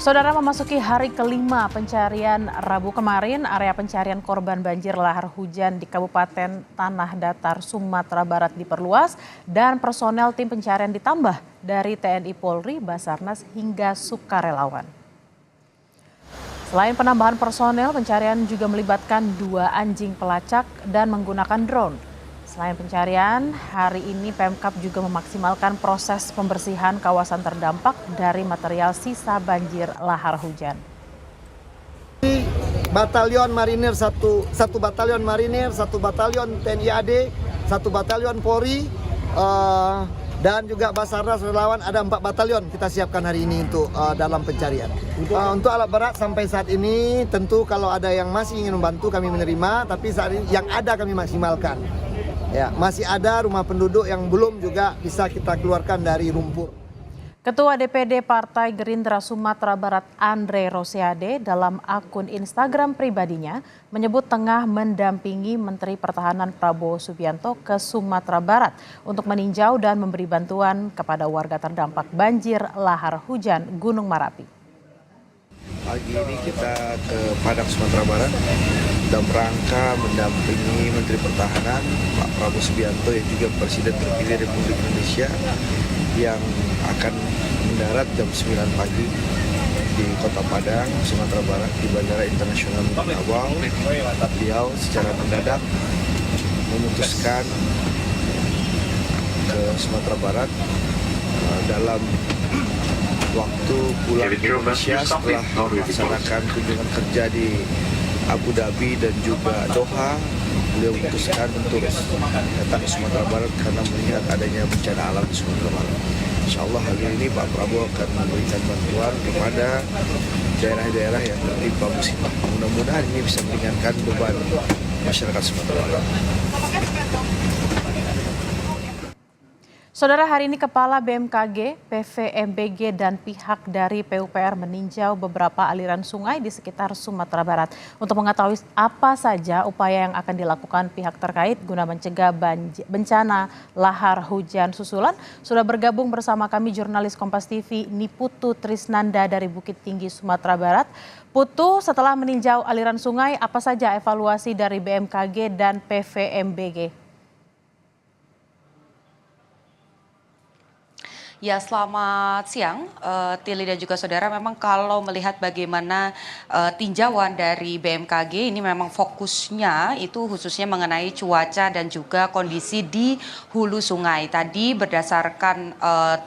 Saudara, memasuki hari kelima pencarian Rabu kemarin, area pencarian korban banjir lahar hujan di Kabupaten Tanah Datar, Sumatera Barat diperluas dan personel tim pencarian ditambah dari TNI Polri, Basarnas hingga sukarelawan. Selain penambahan personel, pencarian juga melibatkan 2 anjing pelacak dan menggunakan drone. Selain pencarian, hari ini Pemkab juga memaksimalkan proses pembersihan kawasan terdampak dari material sisa banjir lahar hujan. Batalion Marinir, satu batalion Marinir, 1 batalion TNI AD, 1 batalion Polri, dan juga Basarnas relawan ada 4 batalion kita siapkan hari ini untuk dalam pencarian. Untuk alat berat sampai saat ini tentu kalau ada yang masih ingin membantu kami menerima, tapi saat ini yang ada kami maksimalkan. Ya, masih ada rumah penduduk yang belum juga bisa kita keluarkan dari lumpur. Ketua DPD Partai Gerindra Sumatera Barat Andre Rosiade dalam akun Instagram pribadinya menyebut tengah mendampingi Menteri Pertahanan Prabowo Subianto ke Sumatera Barat untuk meninjau dan memberi bantuan kepada warga terdampak banjir lahar hujan Gunung Marapi. Pagi ini kita ke Padang, Sumatera Barat dalam rangka mendampingi Menteri Pertahanan Pak Prabowo Subianto yang juga Presiden terpilih Republik Indonesia yang akan mendarat jam 9 pagi di Kota Padang, Sumatera Barat di Bandara Internasional Minangkabau. Beliau secara mendadak memutuskan ke Sumatera Barat dalam waktu pulang ke Indonesia setelah melaksanakan kunjungan kerja di Abu Dhabi dan juga Doha. Beliau memutuskan untuk datang ke Sumatera Barat karena melihat adanya bencana alam di Sumatera Barat. Insya Allah hari ini Pak Prabowo akan memberikan bantuan kepada daerah-daerah yang tertimpa musibah. Mudah-mudahan ini bisa meringankan beban masyarakat Sumatera Barat. Saudara, hari ini Kepala BMKG, PVMBG, dan pihak dari PUPR meninjau beberapa aliran sungai di sekitar Sumatera Barat untuk mengetahui apa saja upaya yang akan dilakukan pihak terkait guna mencegah bencana lahar hujan susulan. Sudah bergabung bersama kami jurnalis Kompas TV Niputu Trisnanda dari Bukit Tinggi, Sumatera Barat. Putu, setelah meninjau aliran sungai, apa saja evaluasi dari BMKG dan PVMBG? Ya, selamat siang, Tili dan juga saudara. Memang kalau melihat bagaimana tinjauan dari BMKG, ini memang fokusnya itu khususnya mengenai cuaca dan juga kondisi di hulu sungai. Tadi berdasarkan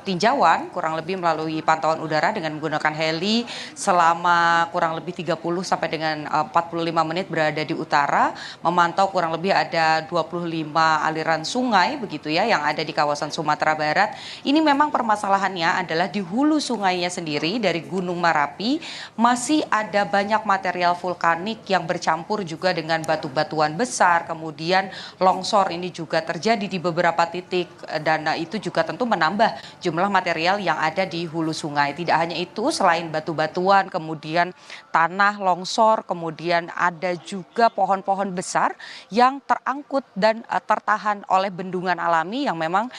tinjauan kurang lebih melalui pantauan udara dengan menggunakan heli selama kurang lebih 30 sampai dengan 45 menit berada di utara, memantau kurang lebih ada 25 aliran sungai begitu ya yang ada di kawasan Sumatera Barat. Ini memang permasalahannya adalah di hulu sungainya sendiri dari Gunung Marapi masih ada banyak material vulkanik yang bercampur juga dengan batu-batuan besar, kemudian longsor ini juga terjadi di beberapa titik dan itu juga tentu menambah jumlah material yang ada di hulu sungai. Tidak hanya itu, selain batu-batuan, kemudian tanah longsor, kemudian ada juga pohon-pohon besar yang terangkut dan tertahan oleh bendungan alami yang memang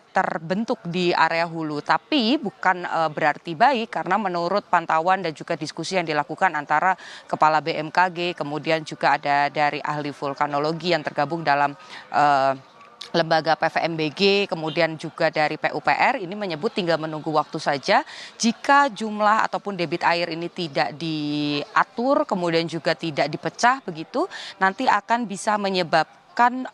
terbentuk di area hulu. Tapi bukan berarti baik karena menurut pantauan dan juga diskusi yang dilakukan antara Kepala BMKG, kemudian juga ada dari ahli vulkanologi yang tergabung dalam lembaga PVMBG, kemudian juga dari PUPR, ini menyebut tinggal menunggu waktu saja. Jika jumlah ataupun debit air ini tidak diatur, kemudian juga tidak dipecah begitu, nanti akan bisa menyebabkan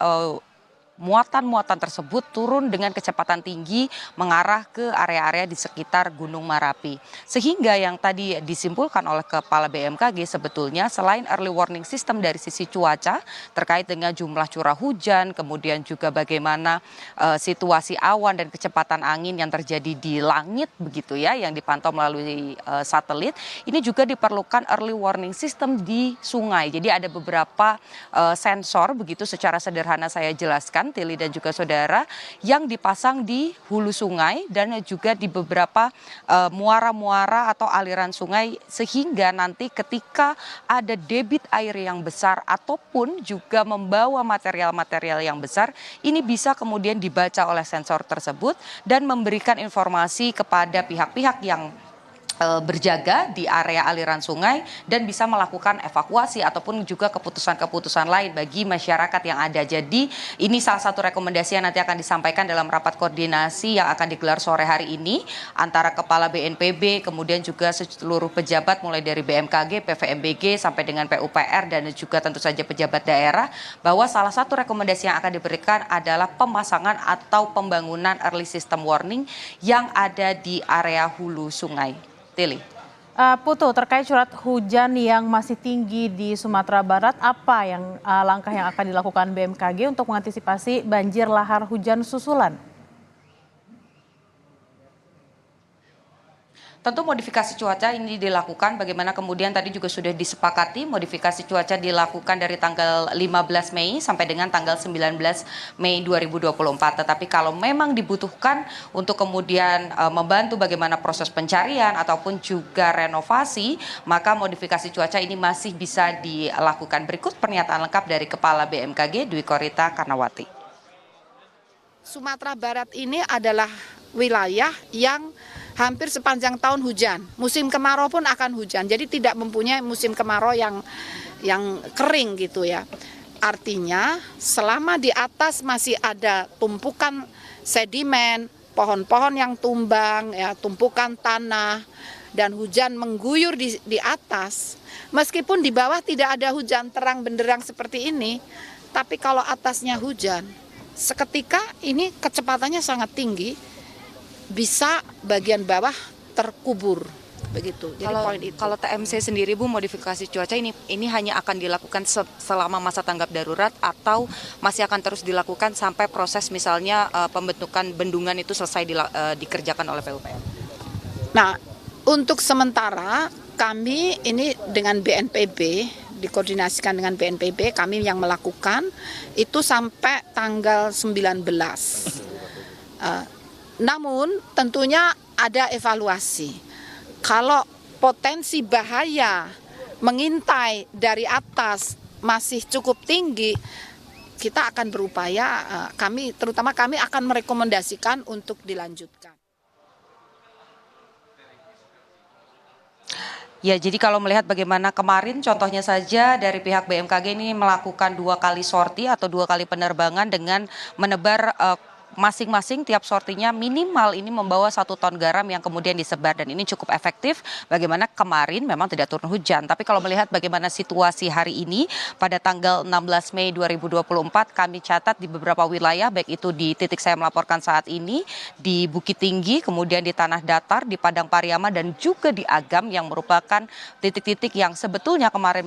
muatan-muatan tersebut turun dengan kecepatan tinggi mengarah ke area-area di sekitar Gunung Marapi. Sehingga yang tadi disimpulkan oleh Kepala BMKG sebetulnya selain early warning system dari sisi cuaca terkait dengan jumlah curah hujan, kemudian juga bagaimana situasi awan dan kecepatan angin yang terjadi di langit begitu ya yang dipantau melalui satelit, ini juga diperlukan early warning system di sungai. Jadi ada beberapa sensor begitu secara sederhana saya jelaskan Tili dan juga saudara yang dipasang di hulu sungai dan juga di beberapa muara-muara atau aliran sungai sehingga nanti ketika ada debit air yang besar ataupun juga membawa material-material yang besar ini bisa kemudian dibaca oleh sensor tersebut dan memberikan informasi kepada pihak-pihak yang berjaga di area aliran sungai dan bisa melakukan evakuasi ataupun juga keputusan-keputusan lain bagi masyarakat yang ada. Jadi ini salah satu rekomendasi yang nanti akan disampaikan dalam rapat koordinasi yang akan digelar sore hari ini antara Kepala BNPB, kemudian juga seluruh pejabat mulai dari BMKG, PVMBG sampai dengan PUPR dan juga tentu saja pejabat daerah, bahwa salah satu rekomendasi yang akan diberikan adalah pemasangan atau pembangunan early system warning yang ada di area hulu sungai. Tili. Putu, terkait curah hujan yang masih tinggi di Sumatera Barat, apa langkah yang akan dilakukan BMKG untuk mengantisipasi banjir lahar hujan susulan? Tentu modifikasi cuaca ini dilakukan, bagaimana kemudian tadi juga sudah disepakati modifikasi cuaca dilakukan dari tanggal 15 Mei sampai dengan tanggal 19 Mei 2024. Tetapi kalau memang dibutuhkan untuk kemudian membantu bagaimana proses pencarian ataupun juga renovasi, maka modifikasi cuaca ini masih bisa dilakukan. Berikut pernyataan lengkap dari Kepala BMKG Dwi Korita Karnawati. Sumatera Barat ini adalah wilayah yang hampir sepanjang tahun hujan. Musim kemarau pun akan hujan. Jadi tidak mempunyai musim kemarau yang kering gitu ya. Artinya selama di atas masih ada tumpukan sedimen, pohon-pohon yang tumbang, ya, tumpukan tanah dan hujan mengguyur di atas. Meskipun di bawah tidak ada hujan terang benderang seperti ini, tapi kalau atasnya hujan, seketika ini kecepatannya sangat tinggi. Bisa bagian bawah terkubur begitu. Jadi kalau TMC sendiri Bu, modifikasi cuaca ini hanya akan dilakukan selama masa tanggap darurat atau masih akan terus dilakukan sampai proses misalnya pembentukan bendungan itu selesai dikerjakan oleh PUPR. Nah, untuk sementara kami ini dengan BNPB, dikoordinasikan dengan BNPB, kami yang melakukan itu sampai tanggal 19. Namun tentunya ada evaluasi. Kalau potensi bahaya mengintai dari atas masih cukup tinggi, kita akan berupaya, terutama kami akan merekomendasikan untuk dilanjutkan. Ya, jadi kalau melihat bagaimana kemarin contohnya saja dari pihak BMKG ini melakukan 2 kali sorti atau 2 kali penerbangan dengan menebar masing-masing tiap sortinya minimal ini membawa 1 ton garam yang kemudian disebar, dan ini cukup efektif. Bagaimana kemarin memang tidak turun hujan, tapi kalau melihat bagaimana situasi hari ini pada tanggal 16 Mei 2024 kami catat di beberapa wilayah, baik itu di titik saya melaporkan saat ini di Bukit Tinggi, kemudian di Tanah Datar, di Padang Pariaman dan juga di Agam yang merupakan titik-titik yang sebetulnya kemarin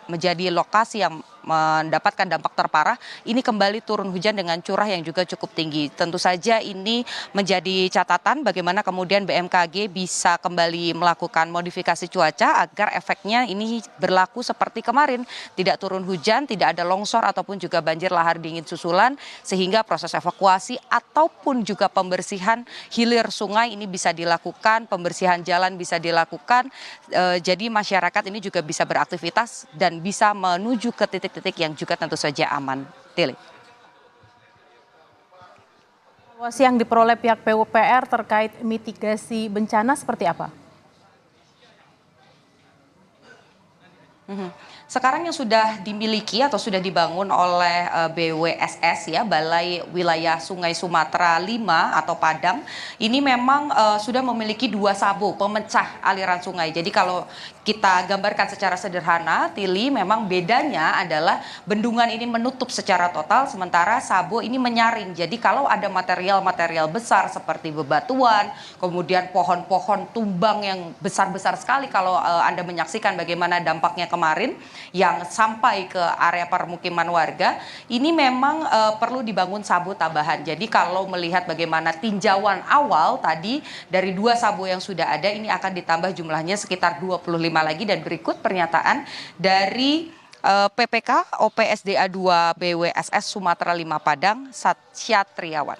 menjadi lokasi yang mendapatkan dampak terparah, ini kembali turun hujan dengan curah yang juga cukup tinggi. Tentu saja ini menjadi catatan bagaimana kemudian BMKG bisa kembali melakukan modifikasi cuaca agar efeknya ini berlaku seperti kemarin, tidak turun hujan, tidak ada longsor ataupun juga banjir lahar dingin susulan, sehingga proses evakuasi ataupun juga pembersihan hilir sungai ini bisa dilakukan, pembersihan jalan bisa dilakukan, jadi masyarakat ini juga bisa beraktivitas dan bisa menuju ke titik yang juga tentu saja aman. Tili. Evaluasi yang diperoleh pihak PUPR terkait mitigasi bencana seperti apa? Sekarang yang sudah dimiliki atau sudah dibangun oleh BWSS ya, Balai Wilayah Sungai Sumatera 5 atau Padang, ini memang sudah memiliki 2 sabo pemecah aliran sungai. Jadi kalau kita gambarkan secara sederhana, Tili, memang bedanya adalah bendungan ini menutup secara total, sementara sabo ini menyaring. Jadi kalau ada material-material besar seperti bebatuan, kemudian pohon-pohon tumbang yang besar-besar sekali, kalau Anda menyaksikan bagaimana dampaknya kemarin yang sampai ke area permukiman warga, ini memang perlu dibangun sabo tambahan. Jadi kalau melihat bagaimana tinjauan awal tadi dari 2 sabo yang sudah ada, ini akan ditambah jumlahnya sekitar 25 lagi. Dan berikut pernyataan dari PPK OPSDA 2 BWSS Sumatera 5 Padang, Satyatriawan.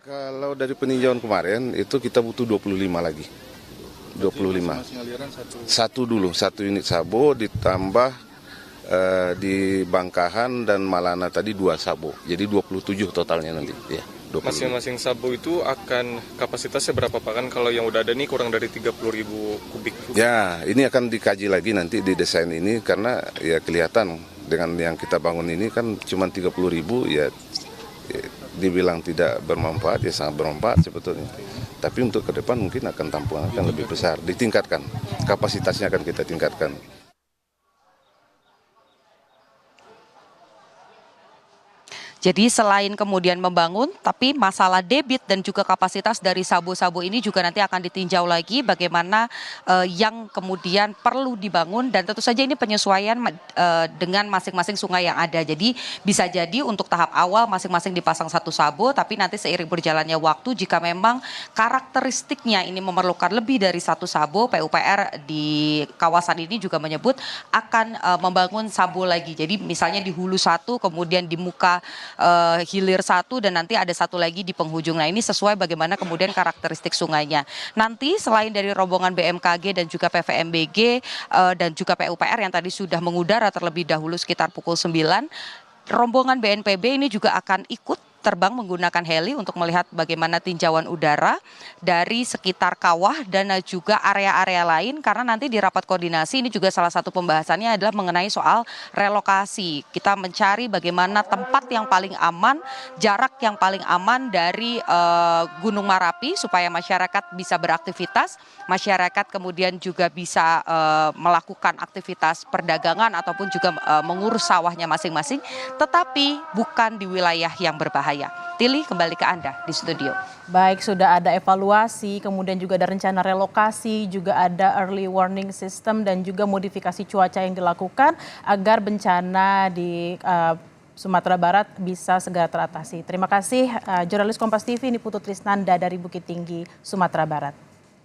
Kalau dari peninjauan kemarin itu kita butuh 25 lagi. 25. Satu unit sabo ditambah di Bangkahan dan Malana tadi 2 sabo. Jadi 27 totalnya nanti ya. Masing-masing sabu itu akan kapasitasnya berapa Pak? Kan kalau yang udah ada nih kurang dari 30.000 kubik. Ya, ini akan dikaji lagi nanti di desain ini karena ya kelihatan dengan yang kita bangun ini kan cuma 30.000 ya, dibilang tidak bermanfaat ya sangat bermanfaat sebetulnya. Tapi untuk ke depan mungkin akan tampungan akan lebih besar, ditingkatkan, kapasitasnya akan kita tingkatkan. Jadi selain kemudian membangun, tapi masalah debit dan juga kapasitas dari sabu-sabu ini juga nanti akan ditinjau lagi bagaimana yang kemudian perlu dibangun dan tentu saja ini penyesuaian dengan masing-masing sungai yang ada. Jadi bisa jadi untuk tahap awal masing-masing dipasang satu sabu, tapi nanti seiring berjalannya waktu jika memang karakteristiknya ini memerlukan lebih dari satu sabu, PUPR di kawasan ini juga menyebut akan membangun sabu lagi. Jadi misalnya di hulu satu, kemudian di muka hilir satu dan nanti ada satu lagi di penghujung. Nah ini sesuai bagaimana kemudian karakteristik sungainya. Nanti selain dari rombongan BMKG dan juga PVMBG dan juga PUPR yang tadi sudah mengudara terlebih dahulu sekitar pukul 9, rombongan BNPB ini juga akan ikut terbang menggunakan heli untuk melihat bagaimana tinjauan udara dari sekitar kawah dan juga area-area lain karena nanti di rapat koordinasi ini juga salah satu pembahasannya adalah mengenai soal relokasi. Kita mencari bagaimana tempat yang paling aman, jarak yang paling aman dari Gunung Merapi supaya masyarakat bisa beraktivitas, masyarakat kemudian juga bisa melakukan aktivitas perdagangan ataupun juga mengurus sawahnya masing-masing, tetapi bukan di wilayah yang berbahaya. Tili, kembali ke Anda di studio. Baik, sudah ada evaluasi, kemudian juga ada rencana relokasi, juga ada early warning system dan juga modifikasi cuaca yang dilakukan agar bencana di Sumatera Barat bisa segera teratasi. Terima kasih jurnalis Kompas TV ini Putu Trisnanda dari Bukit Tinggi, Sumatera Barat.